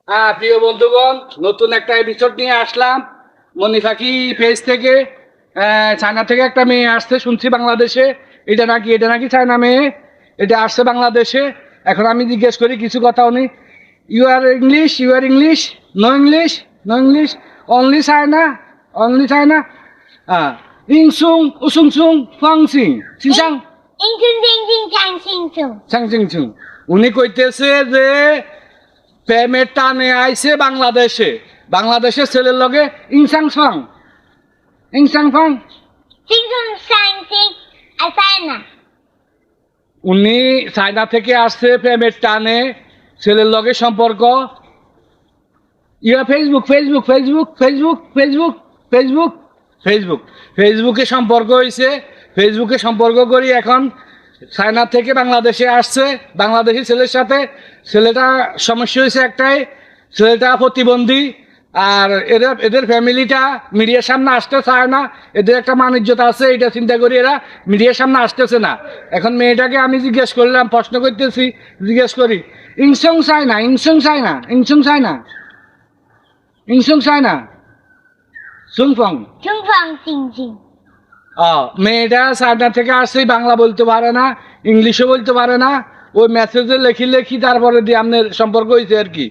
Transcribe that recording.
প্রিয় বন্ধুগণ, নতুন একটা এপিসোড নিয়ে আসলাম মনি পাখি পেজ থেকে। চায়না থেকে একটা মেয়ে আসছে শুনছি বাংলাদেশে। এটা নাকি চায়না মেয়ে, এটা আসছে বাংলাদেশে। এখন আমি জিজ্ঞেস করি কিছু কথা। উনি you are English, no English, no English, only China, only China. ইংসুং উসুং সুং ফাং সিং সিংসাং সাং সিং সুং। উনি কইতেছে যে প্রেমের টানে আইছে বাংলাদেশে, বাংলাদেশের ছেলের লগে ইনসাং ফাং, ইনসাং ফাং। উনি চায়না থেকে আসছে প্রেমের টানে, ছেলের লগে সম্পর্ক। ইয়া Facebook Facebook Facebook Facebook Facebook Facebook Facebook ফেসবুকে সম্পর্ক হয়েছে। ফেসবুকে সম্পর্ক করি এখন চায়না থেকে বাংলাদেশে আসছে বাংলাদেশি ছেলের সাথে। ছেলেটা সমস্যা হয়েছে একটাই, ছেলেটা প্রতিবন্ধী। আর এদের ফ্যামিলিটা মিডিয়ার সামনে আসতে চায় না। এদের একটা মানিজ্যতা আছে, এটা চিন্তা করি এরা মিডিয়ার সামনে আসতেছে না। এখন মেয়েটাকে আমি জিজ্ঞেস করলাম, প্রশ্ন করতেছি, জিজ্ঞেস করি ইংসং চায়না, ইংসং চায়না, ইংসং চায়না, ইংসং চায়না সুংফং। মেয়েটা চায়না থেকে আসছে, বাংলা বলতে পারে না, ইংলিশও বলতে পারে না। ওই মেসেজে লেখি তারপরে দিয়ে আপনার সম্পর্ক হয়েছে আর কি।